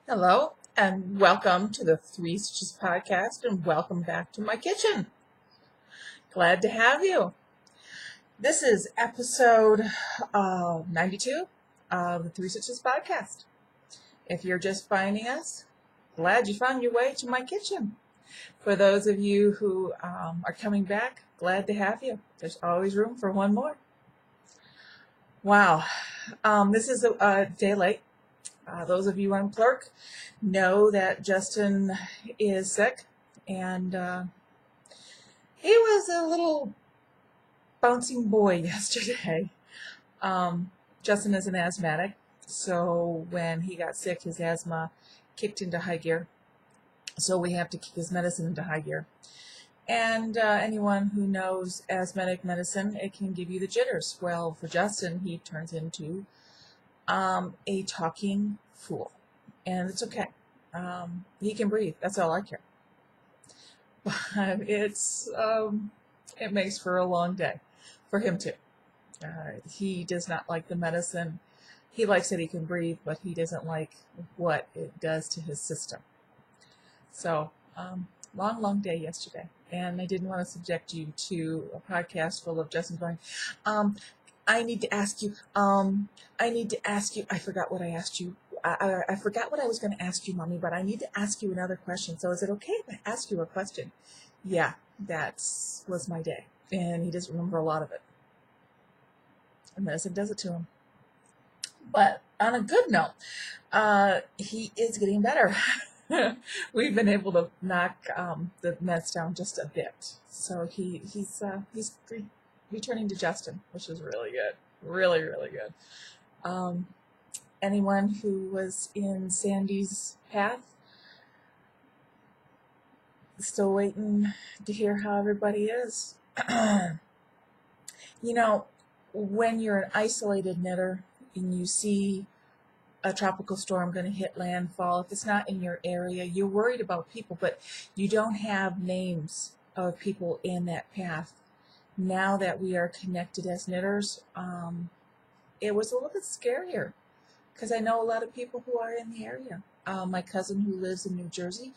Hello, and welcome to the Three Stitches podcast, and welcome back to my kitchen. Glad to have you. This is episode 92 of the Three Stitches podcast. If you're just finding us, glad you found your way to my kitchen. For those of you who are coming back, glad to have you. There's always room for one more. Wow, this is a day late. Those of you on Clerk know that Justin is sick, and he was a little bouncing boy yesterday. Justin is an asthmatic, so when he got sick, his asthma kicked into high gear. So we have to kick his medicine into high gear. And anyone who knows asthmatic medicine, it can give you the jitters. Well, for Justin, he turns into a talking fool, and it's okay. He can breathe. That's all I care. But it makes for a long day for him too. He does not like the medicine. He likes that he can breathe, but he doesn't like what it does to his system. So, long day yesterday, and I didn't want to subject you to a podcast full of Justin going, I need to ask you, I forgot what I asked you. I forgot what I was going to ask you, Mommy, but I need to ask you another question. So is it okay if I ask you a question? Yeah, that was my day. And he doesn't remember a lot of it. And medicine does it to him. But on a good note, he is getting better. We've been able to knock the meds down just a bit. So he's returning to Justin, which is really good. Really, really good. Anyone who was in Sandy's path, still waiting to hear how everybody is. You know, when you're an isolated knitter and you see a tropical storm going to hit landfall, if it's not in your area, you're worried about people, but you don't have names of people in that path. Now that we are connected as knitters, it was a little bit scarier because I know a lot of people who are in the area. My cousin who lives in New Jersey,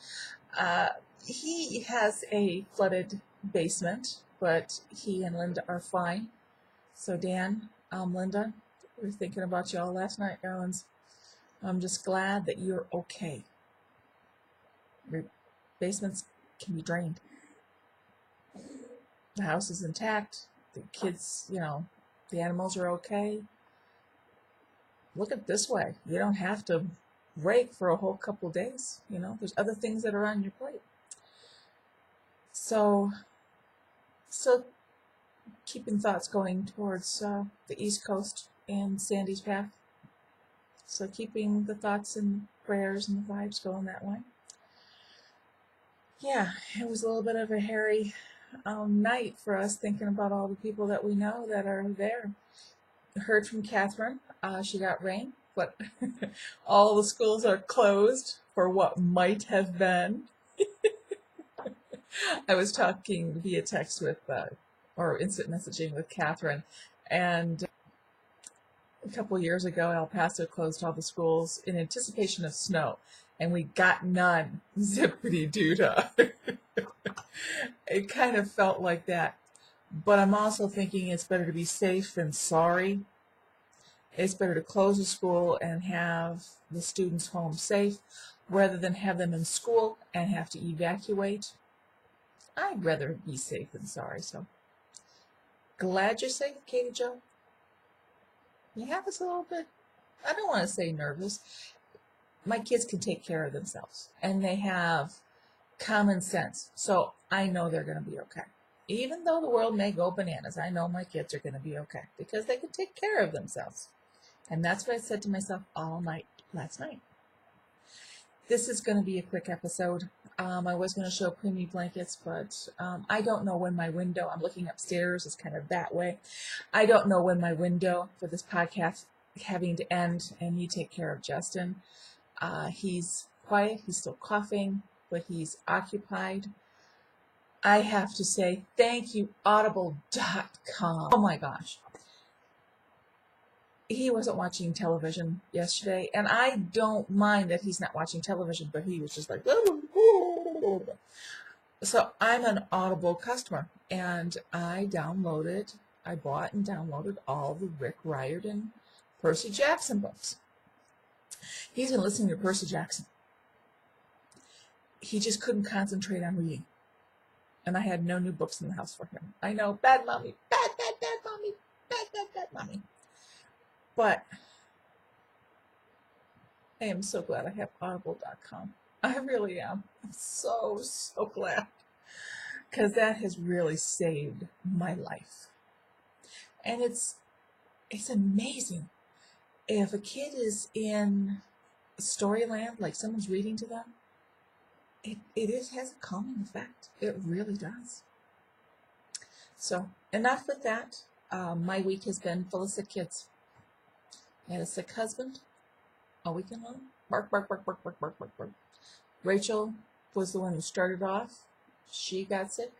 he has a flooded basement, but he and Linda are fine. So Dan, Linda, we were thinking about y'all last night, darlings. I'm just glad that you're okay. Your basements can be drained. The house is intact. The kids, the animals are okay. Look at it this way. You don't have to rake for a whole couple days. There's other things that are on your plate. So keeping thoughts going towards the East Coast and Sandy's path. So keeping the thoughts and prayers and the vibes going that way. Yeah, it was a little bit of a hairy night for us, thinking about all the people that we know that are there. Heard from Catherine. She got rain, but all the schools are closed for what might have been. I was talking via text with, or instant messaging with Catherine, and a couple years ago, El Paso closed all the schools in anticipation of snow, and we got none. Zippity-doo-dah. It kind of felt like that. But I'm also thinking it's better to be safe than sorry. It's better to close the school and have the students home safe rather than have them in school and have to evacuate. I'd rather be safe than sorry. So glad you're safe, Katie Jo. You have us a little bit, I don't want to say nervous. My kids can take care of themselves and they have common sense. So I know they're going to be okay. Even though the world may go bananas, I know my kids are going to be okay because they can take care of themselves. And that's what I said to myself all night last night. This is going to be a quick episode. I was going to show preemie blankets, but I don't know when my window, I'm looking upstairs, is kind of that way. I don't know when my window for this podcast having to end, and you take care of Justin. He's quiet, he's still coughing, but he's occupied. I have to say thank you, audible.com. Oh my gosh. he wasn't watching television yesterday, and I don't mind that he's not watching television, but he was just like, so I'm an Audible customer, and I bought and downloaded all the Rick Riordan, Percy Jackson books. He's been listening to Percy Jackson. He just couldn't concentrate on reading, and I had no new books in the house for him. I know, bad mommy, bad mommy, bad mommy. But I am so glad I have audible.com. I really am. I'm so glad. Because that has really saved my life. And it's amazing. If a kid is in storyland, like someone's reading to them, it has a calming effect. It really does. So, enough with that. My week has been full of sick kids. I had a sick husband all weekend long. Bark, bark, bark, bark, bark, bark, bark, bark. Rachel was the one who started off. She got sick.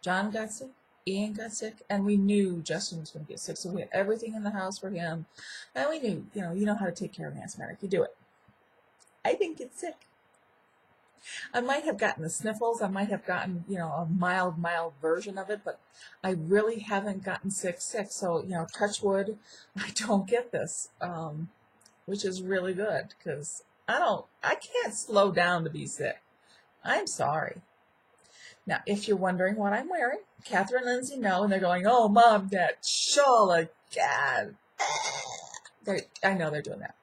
John got sick. Ian got sick. And we knew Justin was going to get sick. So we had everything in the house for him. And we knew, you know how to take care of an asthmatic. You do it. I didn't get sick. I might have gotten the sniffles. I might have gotten, a mild version of it, but I really haven't gotten sick. So, touch wood, I don't get this, which is really good because I can't slow down to be sick. I'm sorry. Now, if you're wondering what I'm wearing, Catherine and Lindsay know, and they're going, "Oh, Mom, that shawl again." I know they're doing that.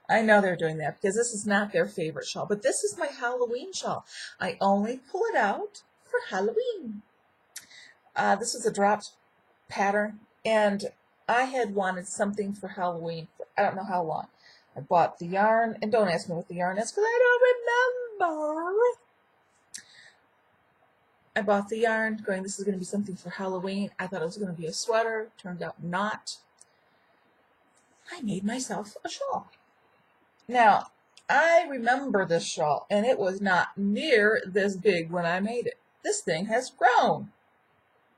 I know they're doing that because this is not their favorite shawl, but this is my Halloween shawl. I only pull it out for Halloween. This is a dropped pattern, and I had wanted something for Halloween for I don't know how long. I bought the yarn, and don't ask me what the yarn is because I don't remember. I bought the yarn going, this is going to be something for Halloween. I thought it was going to be a sweater. Turned out not. I made myself a shawl. Now, I remember this shawl, and it was not near this big when I made it. This thing has grown.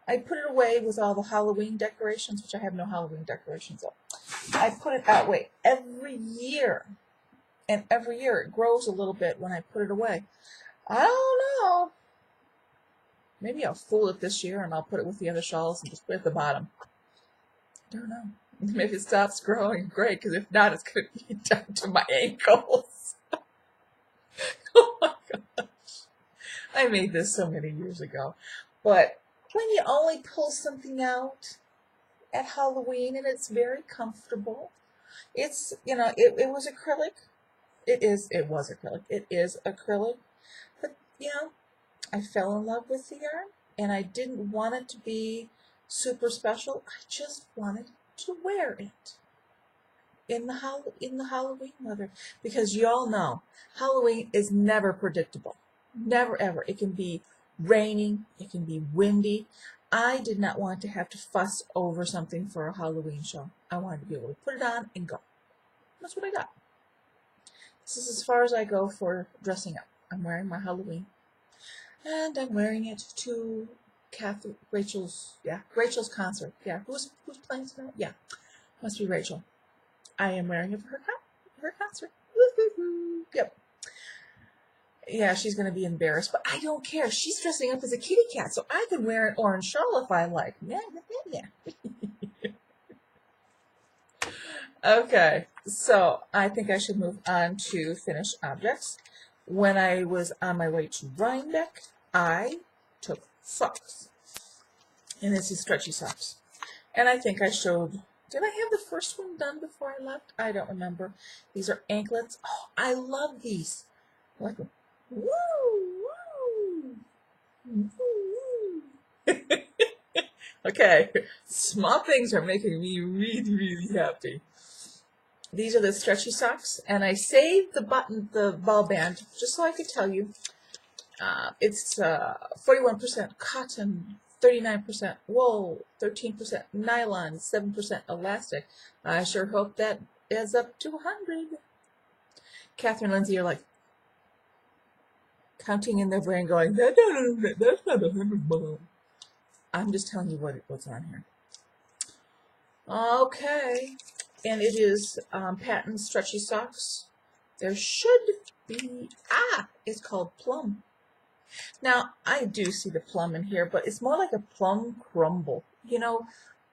I put it away with all the Halloween decorations, which I have no Halloween decorations of. I put it that way every year, and every year it grows a little bit when I put it away. I don't know. Maybe I'll fool it this year, and I'll put it with the other shawls and just put it at the bottom. I don't know. Maybe it stops growing, great, because if not, it's going to be down to my ankles. Oh my gosh. I made this so many years ago. But when you only pull something out at Halloween and it's very comfortable, it's, it was acrylic. It was acrylic. It is acrylic. But, I fell in love with the yarn, and I didn't want it to be super special. I just wanted to wear it in the Halloween weather, because you all know Halloween is never predictable. Never ever. It can be raining, it can be windy. I did not want to have to fuss over something for a Halloween show. I wanted to be able to put it on and go. That's what I got. This is as far as I go for dressing up. I'm wearing my Halloween, and I'm wearing it to Rachel's concert. Yeah, who's playing tonight? Yeah, must be Rachel. I am wearing it for her concert. Woo-hoo-hoo. Yep. Yeah, she's going to be embarrassed, but I don't care. She's dressing up as a kitty cat, so I can wear an orange shawl if I like. Yeah. Okay, so I think I should move on to finished objects. When I was on my way to Rhinebeck, I took socks. And this is stretchy socks. And I think I showed, did I have the first one done before I left? I don't remember. These are anklets. Oh, I love these. I like them. Woo, woo, woo. Okay, small things are making me really, really happy. These are the stretchy socks, and I saved the ball band, just so I could tell you. It's 41% cotton, 39% wool, 13% nylon, 7% elastic. I sure hope that adds up to 100. Catherine and Lindsay are like counting in their brain going, that's not 100, Mom. I'm just telling you what's on here. Okay. and it is Patent Stretchy Socks. There should be, it's called Plum. Now, I do see the plum in here, but it's more like a plum crumble. You know,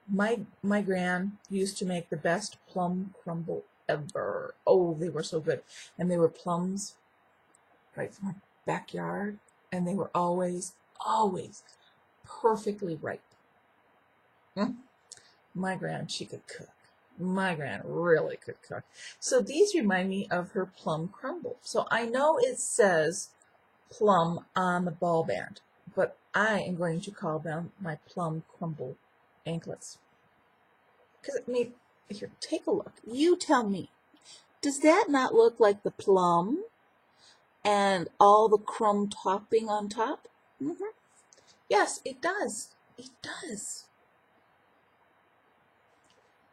my gran used to make the best plum crumble ever. Oh, they were so good. And they were plums right from my backyard, and they were always perfectly ripe. My gran, she could cook. My gran really could cook. So these remind me of her plum crumble. So I know it says plum on the ball band, but I am going to call them my plum crumble anklets. Because, I mean, here, take a look. You tell me, does that not look like the plum and all the crumb topping on top? Yes, it does. It does.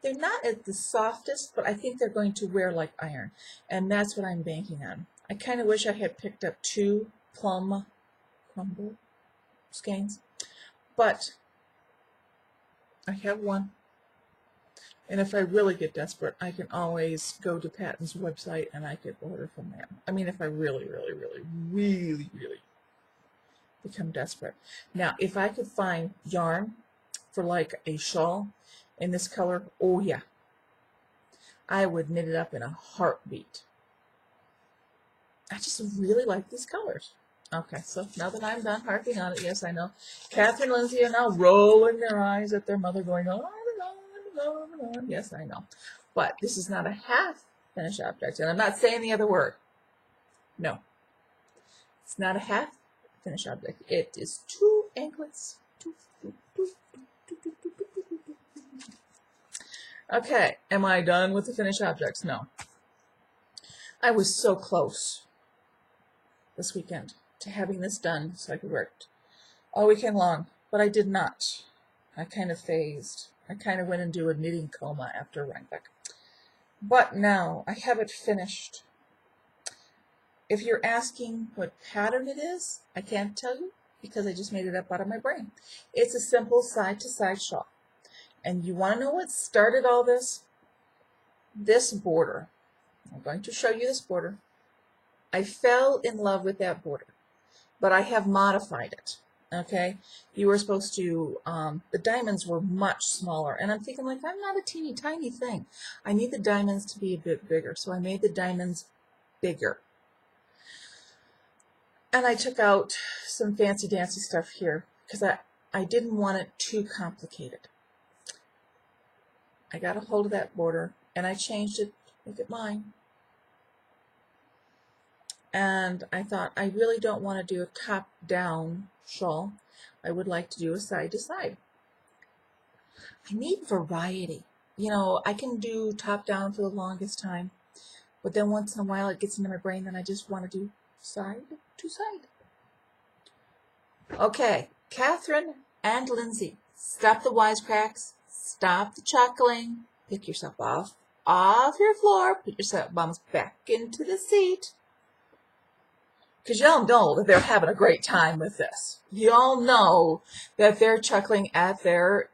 They're not at the softest, but I think they're going to wear like iron, and that's what I'm banking on. I kind of wish I had picked up 2 plum crumble skeins, but I have 1. And if I really get desperate, I can always go to Patent's website and I can order from them. I mean, if I really become desperate. Now, if I could find yarn for like a shawl in this color, oh yeah, I would knit it up in a heartbeat. I just really like these colors. Okay, so now that I'm done harping on it, yes, I know Catherine and Lindsay are now rolling their eyes at their mother going on and on and on and on. Yes, I know. But this is not a half finished object, and I'm not saying the other word. No. It's not a half finished object. It is 2 anklets. Okay, am I done with the finished objects? No. I was so close this weekend to having this done so I could work all weekend long, but I did not. I kind of phased. I kind of went into a knitting coma after Rhinebeck. But now I have it finished. If you're asking what pattern it is, I can't tell you because I just made it up out of my brain. It's a simple side-to-side shawl. And you want to know what started all this? This border. I'm going to show you this border. I fell in love with that border, but I have modified it. Okay, you were supposed to, the diamonds were much smaller, and I'm thinking, like, I'm not a teeny tiny thing. I need the diamonds to be a bit bigger, so I made the diamonds bigger. And I took out some fancy dancy stuff here because I didn't want it too complicated. I got a hold of that border and I changed it to make it mine. And I thought, I really don't want to do a top-down shawl. I would like to do a side-to-side. I need variety. You know, I can do top-down for the longest time, but then once in a while it gets into my brain and I just want to do side-to-side. Okay, Catherine and Lindsay, stop the wisecracks, stop the chuckling, pick yourself off your floor, put your bums back into the seat. Because y'all know that they're having a great time with this. Y'all know that they're chuckling at their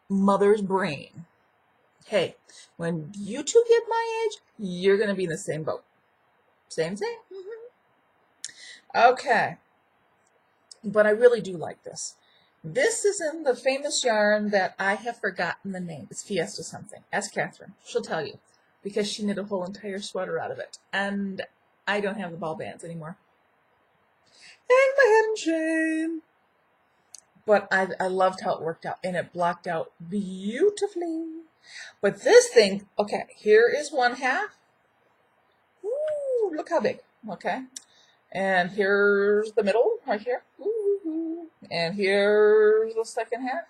mother's brain. Hey, when you 2 get my age, you're going to be in the same boat. Same thing. Okay. But I really do like this. This is in the famous yarn that I have forgotten the name. It's Fiesta something. Ask Catherine. She'll tell you. Because she knit a whole entire sweater out of it. And I don't have the ball bands anymore. And my head and chain. But I loved how it worked out. And it blocked out beautifully. But this thing, okay, here is 1/2. Ooh, look how big. Okay. And here's the middle, right here. Ooh. And here's the second half.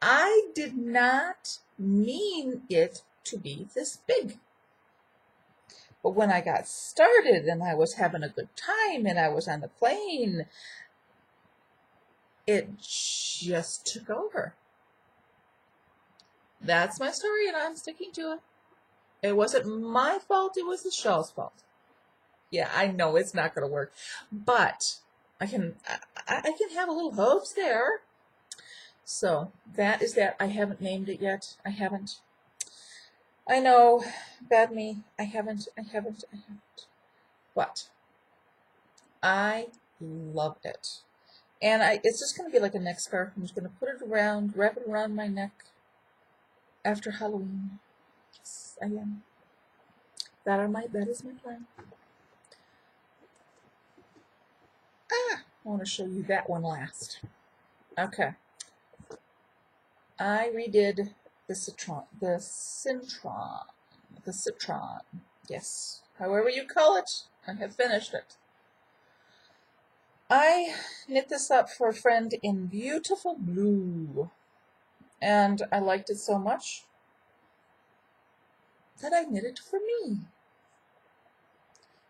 I did not mean it to be this big. But when I got started and I was having a good time and I was on the plane, it just took over. That's my story and I'm sticking to it. It wasn't my fault, it was the shawl's fault. Yeah, I know it's not going to work, but I can have a little hopes there. So that is that. I haven't named it yet. I haven't. I know, bad me. I haven't. But I love it. And it's just going to be like a neck scarf. I'm just going to put it around, wrap it around my neck after Halloween. Yes, I am. That is my plan. I want to show you that one last. Okay. I redid the citron. Yes. However you call it, I have finished it. I knit this up for a friend in beautiful blue. And I liked it so much that I knit it for me.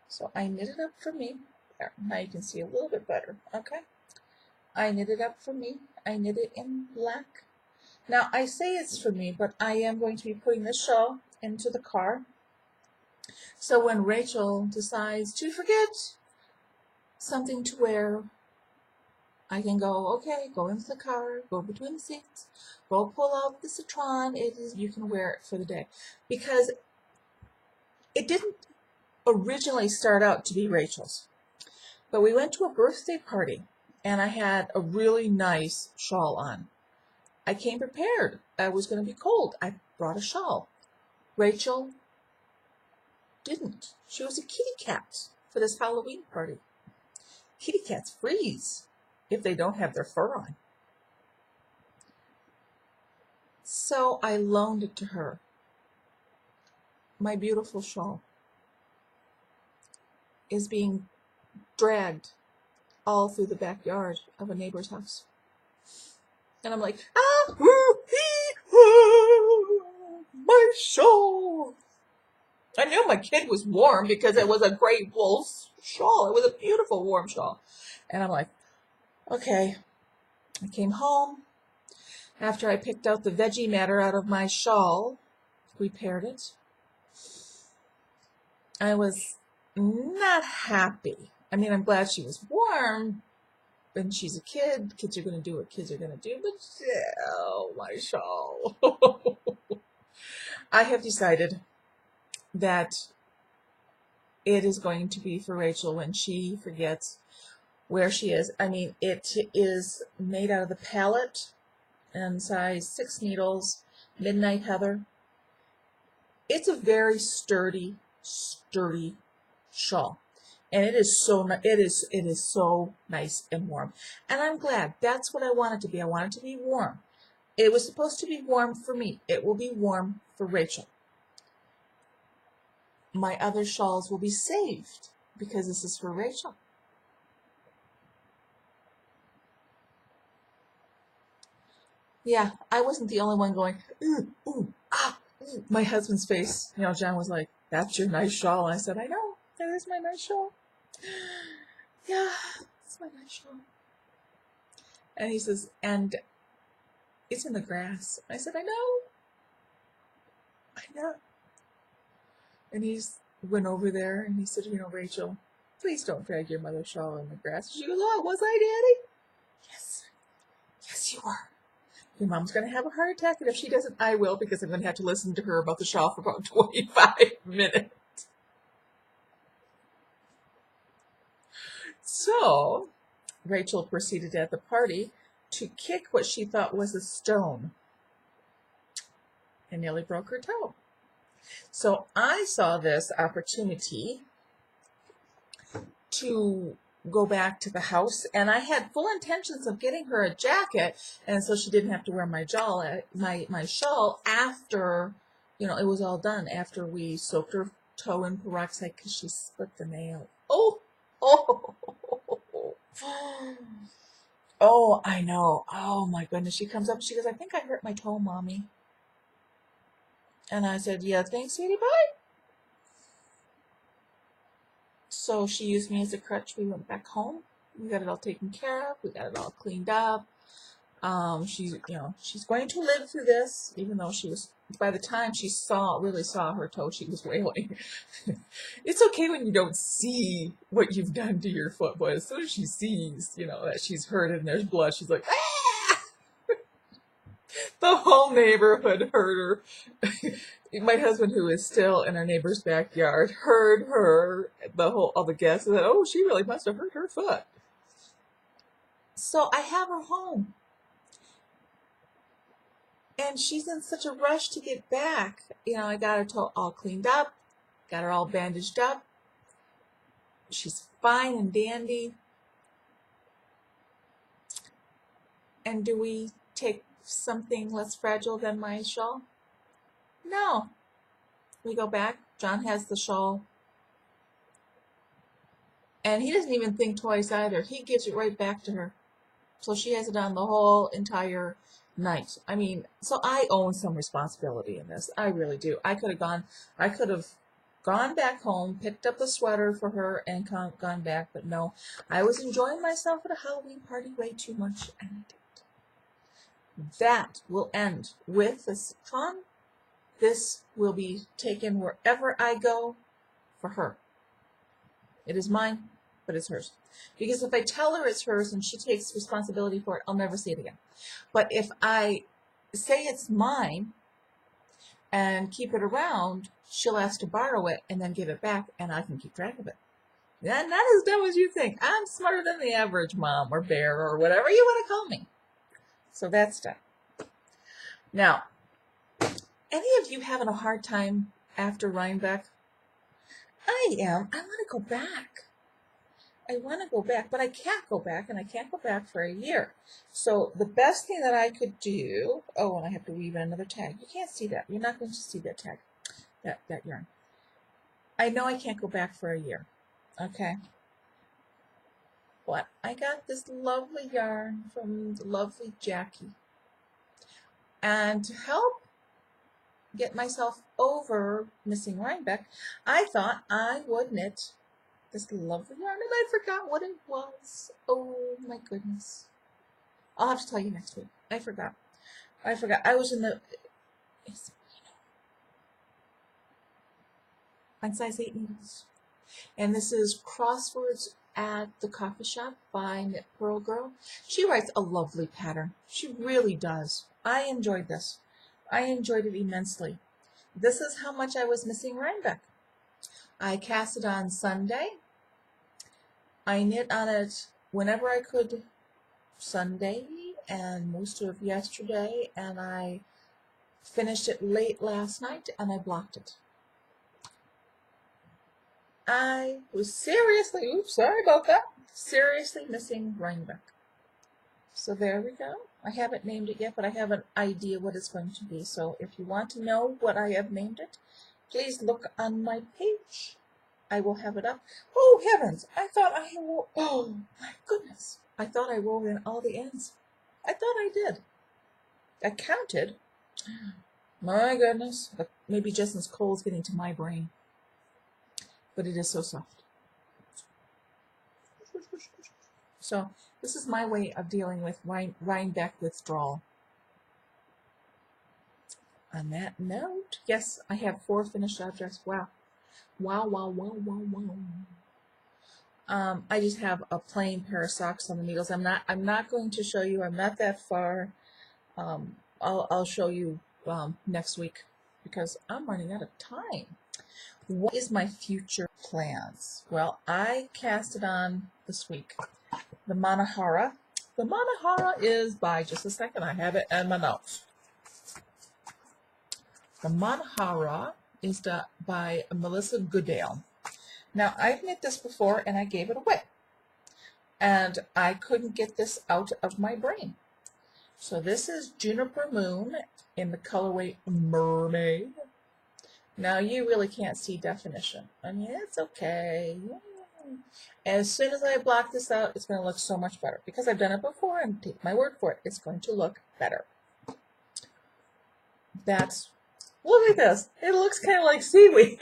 So I knit it up for me. There, now you can see a little bit better. Okay. I knit it up for me. I knit it in black. Now I say it's for me, but I am going to be putting this shawl into the car. So when Rachel decides to forget something to wear, I can go, okay, go into the car, go between the seats, go pull out the citron. You can wear it for the day. Because it didn't originally start out to be Rachel's. But we went to a birthday party, and I had a really nice shawl on. I came prepared. I was going to be cold. I brought a shawl. Rachel didn't. She was a kitty cat for this Halloween party. Kitty cats freeze if they don't have their fur on. So I loaned it to her. My beautiful shawl is being dragged all through the backyard of a neighbor's house. And I'm like, my shawl. I knew my kid was warm because it was a gray wool shawl. It was a beautiful warm shawl. And I'm like, okay. I came home after I picked out the veggie matter out of my shawl, repaired it. I was not happy. I mean, I'm glad she was warm, and she's a kid. Kids are going to do what kids are going to do, but still, my shawl. I have decided that it is going to be for Rachel when she forgets where she is. I mean, it is made out of the palette and size 6 needles, Midnight Heather. It's a very sturdy shawl. And it is so nice and warm. And I'm glad. That's what I want it to be. I want it to be warm. It was supposed to be warm for me. It will be warm for Rachel. My other shawls will be saved because this is for Rachel. Yeah, I wasn't the only one going, ooh, ooh, ah, ooh. My husband's face, John was like, that's your nice shawl. And I said, I know, that is my nice shawl. Yeah, it's my nice shawl. And he says, and it's in the grass. I said, I know. And he went over there and he said, Rachel, please don't drag your mother's shawl in the grass. She goes, oh, was I, Daddy? Yes, you were. Your mom's going to have a heart attack, and if she doesn't, I will, because I'm going to have to listen to her about the shawl for about 25 minutes. So, Rachel proceeded at the party to kick what she thought was a stone and nearly broke her toe. So I saw this opportunity to go back to the house, and I had full intentions of getting her a jacket, and so she didn't have to wear my shawl after, it was all done, after we soaked her toe in peroxide because she slipped a nail. Oh, I know. Oh my goodness. She comes up, she goes, I think I hurt my toe, Mommy. And I said, yeah, thanks, sweetie, bye. So she used me as a crutch. We went back home. We got it all taken care of. We got it all cleaned up. She's going to live through this, even though by the time she really saw her toe, she was wailing. It's okay when you don't see what you've done to your foot, but as soon as she sees, that she's hurt and there's blood, she's like, ah! The whole neighborhood heard her. My husband, who is still in our neighbor's backyard, heard her. All the guests said, "Oh, she really must have hurt her foot." So I have her home, and she's in such a rush to get back. I got her all cleaned up, got her all bandaged up. She's fine and dandy. And do we take something less fragile than my shawl? No. We go back. John has the shawl. And he doesn't even think twice either. He gives it right back to her. So she has it on the whole entire night. I mean, so I own some responsibility in this. I really do. I could have gone back home, picked up the sweater for her, and gone back. But no, I was enjoying myself at a Halloween party way too much, and I didn't. That will end with this fun. This will be taken wherever I go for her. It is mine, but it's hers. Because if I tell her it's hers and she takes responsibility for it, I'll never see it again. But if I say it's mine and keep it around, she'll ask to borrow it and then give it back, and I can keep track of it. Yeah, not as dumb as you think. I'm smarter than the average mom or bear or whatever you want to call me. So that's done. Now, any of you having a hard time after Rhinebeck? I am. I want to go back. But I can't go back, and I can't go back for a year. So the best thing that I could do, and I have to weave in another tag. You can't see that. You're not going to see that tag, that yarn. I know I can't go back for a year. Okay. But I got this lovely yarn from the lovely Jackie. And to help get myself over missing Rhinebeck, I thought I would knit this lovely yarn, and I forgot what it was. Oh my goodness. I'll have to tell you next week. I forgot. I was in the on size 8 needles. And this is Crosswords at the Coffee Shop by Knit Pearl Girl. She writes a lovely pattern. She really does. I enjoyed this. I enjoyed it immensely. This is how much I was missing Rhinebeck. I cast it on Sunday. I knit on it whenever I could Sunday and most of yesterday, and I finished it late last night, and I blocked it. I was seriously missing Rhinebeck. So there we go. I haven't named it yet, but I have an idea what it's going to be. So if you want to know what I have named it, please look on my page. I will have it up. Oh, heavens. Oh, my goodness. I thought I wove in all the ends. I thought I did. I counted. My goodness. Maybe Justin's coal is getting to my brain. But it is so soft. So this is my way of dealing with Rhinebeck withdrawal. On that note, yes, I have 4 finished objects. Wow. I just have a plain pair of socks on the needles. I'm not going to show you. I'm not that far. I'll show you next week because I'm running out of time. What is my future plans? Well, I cast it on this week. The Manahara. The Manahara is by, just a second, I have it in my notes. The Manahara is by Melissa Goodale. Now, I've knit this before and I gave it away. And I couldn't get this out of my brain. So this is Juniper Moon in the colorway Mermaid. Now, you really can't see definition. I mean, it's okay. As soon as I block this out, it's going to look so much better. Because I've done it before, and take my word for it, it's going to look better. Look at this. It looks kind of like seaweed.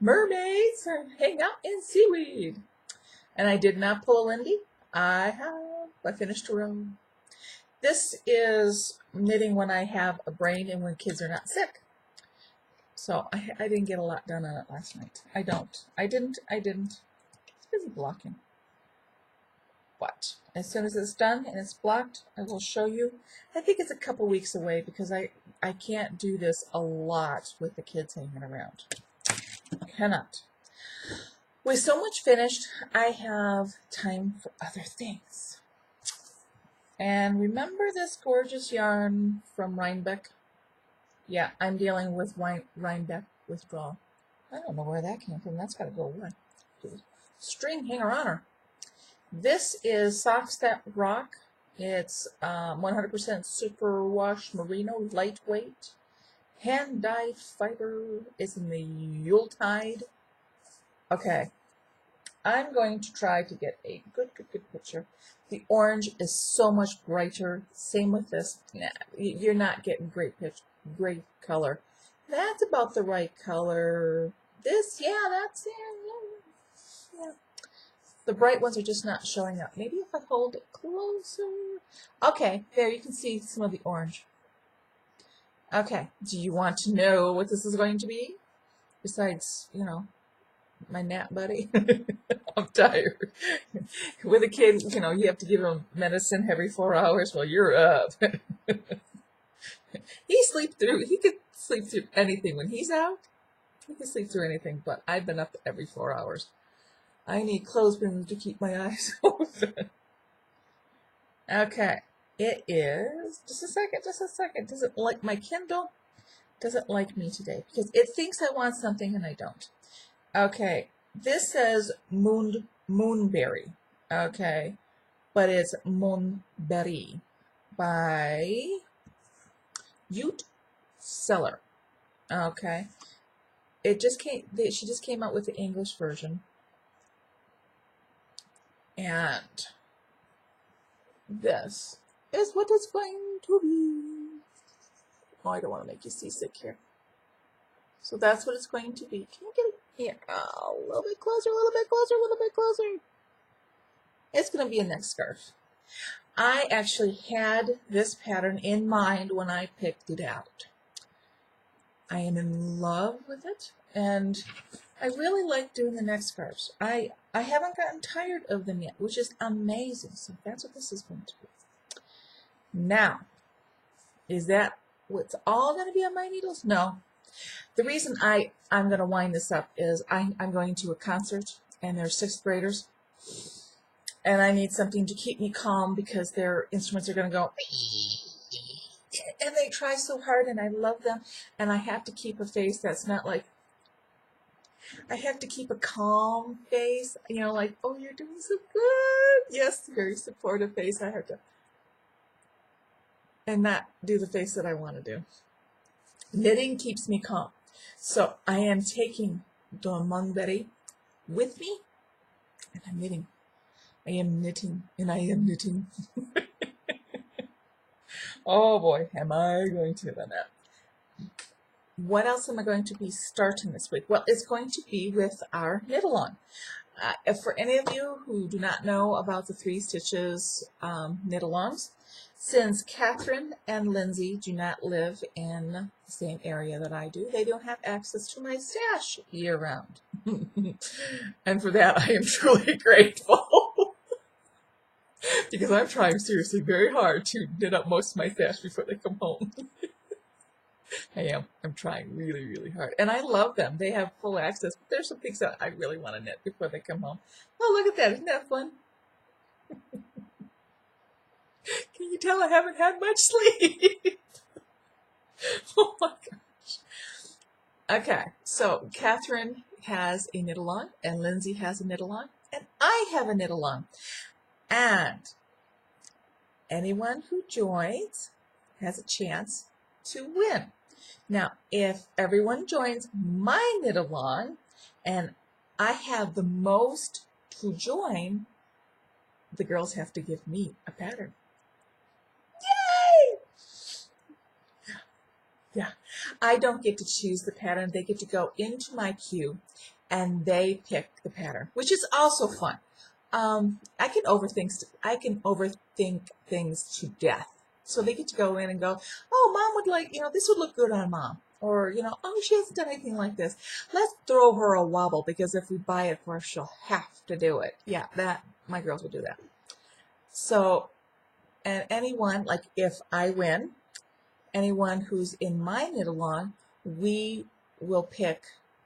Mermaids hang out in seaweed. And I did not pull a Lindy. I finished a row. This is knitting when I have a brain and when kids are not sick. So I didn't get a lot done on it last night. I didn't. It's busy blocking. But as soon as it's done and it's blocked, I will show you. I think it's a couple weeks away because I can't do this a lot with the kids hanging around. Cannot. With so much finished, I have time for other things. And remember this gorgeous yarn from Rhinebeck? Yeah, I'm dealing with Rhinebeck withdrawal. I don't know where that came from. That's got to go away. String hanger on her. This is Socks That Rock. It's 100% superwash merino, lightweight. Hand-dyed fiber is in the Yuletide. Okay. I'm going to try to get a good picture. The orange is so much brighter. Same with this. Nah, you're not getting great color. That's about the right color. This, yeah, that's it. Yeah. The bright ones are just not showing up. Maybe if I hold it closer. Okay, there you can see some of the orange. Okay, do you want to know what this is going to be? Besides, you know, my nap buddy. I'm tired. With a kid, you know, you have to give him medicine every 4 hours while you're up. He could sleep through anything when he's out. He can sleep through anything, but I've been up every 4 hours. I need clothespins to keep my eyes open. Okay, it is, just a second. Does it like my Kindle? Doesn't like me today because it thinks I want something and I don't. Okay, this says Moonberry, okay, but it's Moonberry by Ute Seller, okay. It just she just came out with the English version, and this is what it's going to be. Oh, I don't want to make you seasick here. So that's what it's going to be. Can you get it here? Oh, a little bit closer, a little bit closer, a little bit closer. It's going to be a neck scarf. I actually had this pattern in mind when I picked it out. I am in love with it, and I really like doing the neck scarves. I haven't gotten tired of them yet, which is amazing. So that's what this is going to be. Now, is that what's all going to be on my needles? No. The reason I'm going to wind this up is I'm going to a concert, and they're 6th graders, and I need something to keep me calm because their instruments are going to go, and they try so hard, and I love them, and I have to keep a face that's not like, I have to keep a calm face, you know, like, oh, you're doing so good. Yes, very supportive face. I have to, and not do the face that I want to do. Knitting keeps me calm. So I am taking the Moonberry with me, and I'm knitting. I am knitting, and I am knitting. Oh boy, am I going to the net. What else am I going to be starting this week? Well, it's going to be with our knit-along. For any of you who do not know about the 3 Stitches knit-alongs, since Catherine and Lindsay do not live in the same area that I do, they don't have access to my stash year-round. And for that, I am truly grateful. Because I'm trying seriously very hard to knit up most of my stash before they come home. I am. I'm trying really, really hard. And I love them. They have full access. But there's some things that I really want to knit before they come home. Oh, look at that. Isn't that fun? Can you tell I haven't had much sleep? Oh my gosh. Okay, so Catherine has a knit-along, and Lindsay has a knit-along, and I have a knit-along. And anyone who joins has a chance to win. Now, if everyone joins my knit-along, and I have the most to join, the girls have to give me a pattern. Yay! Yeah, I don't get to choose the pattern. They get to go into my queue, and they pick the pattern, which is also fun. I can overthink things to death. So they get to go in and go, oh, Mom would like, this would look good on Mom. Or, oh, she hasn't done anything like this. Let's throw her a wobble because if we buy it for her, she'll have to do it. Yeah, my girls will do that. So, and anyone, like if I win, anyone who's in my knit-along, we will pick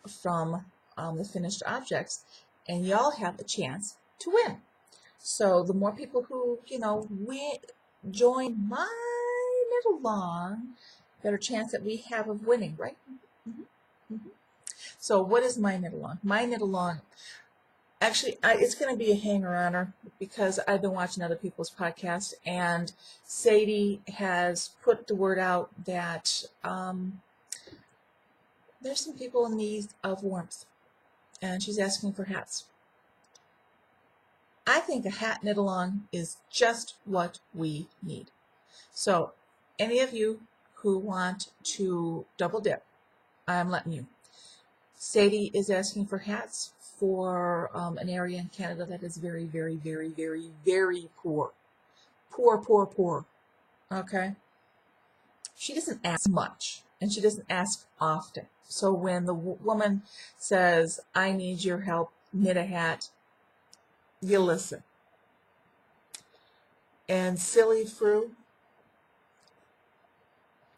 from the finished objects, and y'all have a chance to win. So the more people who, join my knit-along, better chance that we have of winning, right? Mhm, mhm. So what is my knit-along? My knit-along, actually, it's going to be a hanger-oner because I've been watching other people's podcasts, and Sadie has put the word out that there's some people in need of warmth, and she's asking for hats. I think a hat knit-along is just what we need. So any of you who want to double dip, I'm letting you. Sadie is asking for hats for an area in Canada that is very, very, very, very, very poor. Poor, poor, poor. Okay? She doesn't ask much, and she doesn't ask often. So when the woman says, I need your help, knit a hat, you listen. And Silly Fru,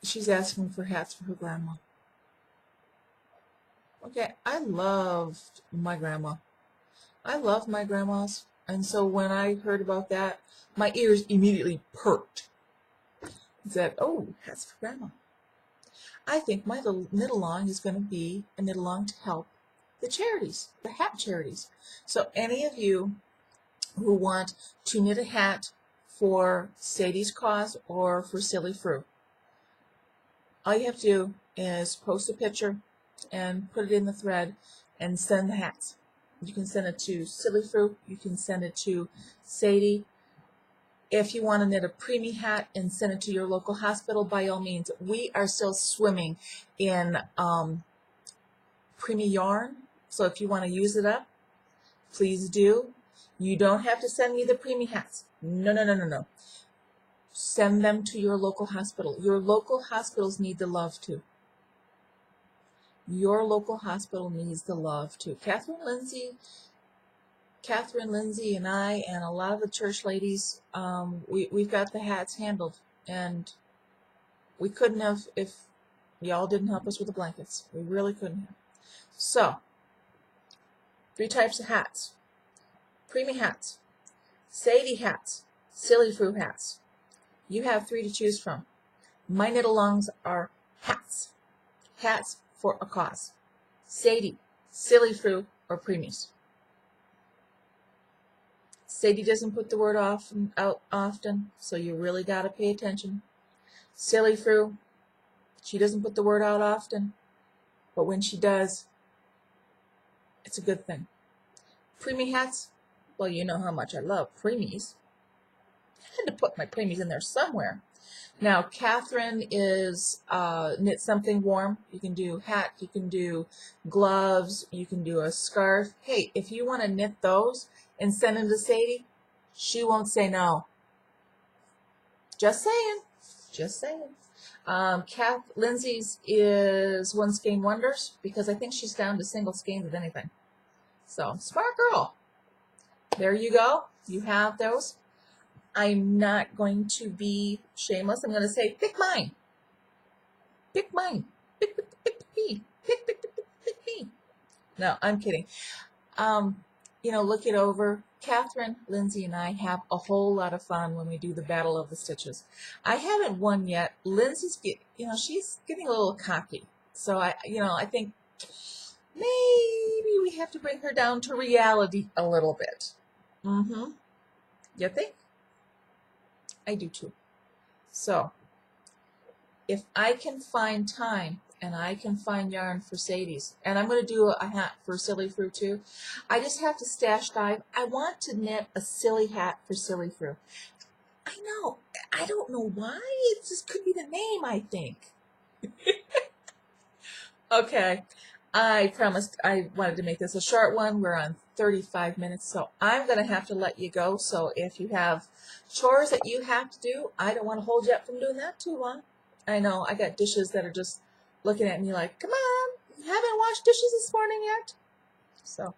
she's asking for hats for her grandma. Okay, I loved my grandma. I love my grandmas. And so when I heard about that, my ears immediately perked. Said, oh, hats for grandma. I think my little knit-along is going to be a knit-along to help the charities, the hat charities. So any of you who want to knit a hat for Sadie's cause or for Silly Fru, all you have to do is post a picture and put it in the thread and send the hats. You can send it to Silly Fru, you can send it to Sadie. If you want to knit a preemie hat and send it to your local hospital, by all means. We are still swimming in preemie yarn, so if you want to use it up, please do. You don't have to send me the preemie hats. No, no, no, no, no. Send them to your local hospital. Your local hospitals need the love too. Your local hospital needs the love too. Catherine Lindsay and I and a lot of the church ladies, we've got the hats handled, and we couldn't have if y'all didn't help us with the blankets. We really couldn't have. So, 3 types of hats. Preemie hats, Sadie hats, Silly Fru hats. You have 3 to choose from. My knit-alongs are hats. Hats for a cause. Sadie, Silly Fru, or preemies. Sadie doesn't put the word out often, so you really got to pay attention. Silly Fru, she doesn't put the word out often, but when she does, it's a good thing. Preemie hats, well, you know how much I love preemies. I had to put my preemies in there somewhere. Now, Catherine is knit something warm. You can do hat, you can do gloves, you can do a scarf. Hey, if you want to knit those and send them to Sadie, she won't say no. Just saying. Just saying. Lindsay's is One Skein Wonders, because I think she's down to single skeins of anything. So, smart girl. There you go. You have those. I'm not going to be shameless. I'm going to say, pick mine. Pick mine. Pick me. Pick me. No, I'm kidding. Look it over. Catherine, Lindsay, and I have a whole lot of fun when we do the Battle of the Stitches. I haven't won yet. Lindsay's, she's getting a little cocky. So I think maybe we have to bring her down to reality a little bit. Mm-hmm. You think? I do too. So, if I can find time and I can find yarn for Sadie's, and I'm going to do a hat for Silly Fru too, I just have to stash dive. I want to knit a silly hat for Silly Fru. I know. I don't know why. It just could be the name, I think. Okay. I promised I wanted to make this a short one. We're on 35 minutes, so I'm going to have to let you go. So if you have chores that you have to do, I don't want to hold you up from doing that too long. I know I got dishes that are just looking at me like, come on, you haven't washed dishes this morning yet? So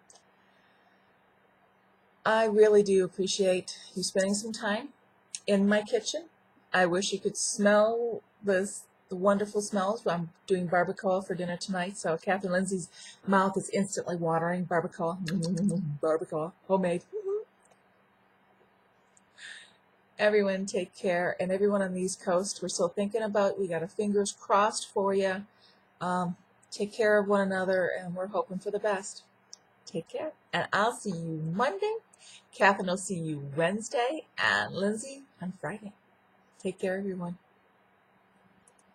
I really do appreciate you spending some time in my kitchen. I wish you could smell the wonderful smells. I'm doing barbacoa for dinner tonight, so Catherine Lindsay's mouth is instantly watering. Barbacoa, barbacoa, homemade. Everyone take care, and everyone on the East Coast, we're still thinking about, we got our fingers crossed for you. Take care of one another, and we're hoping for the best. Take care, and I'll see you Monday. Catherine will see you Wednesday, and Lindsay on Friday. Take care, everyone.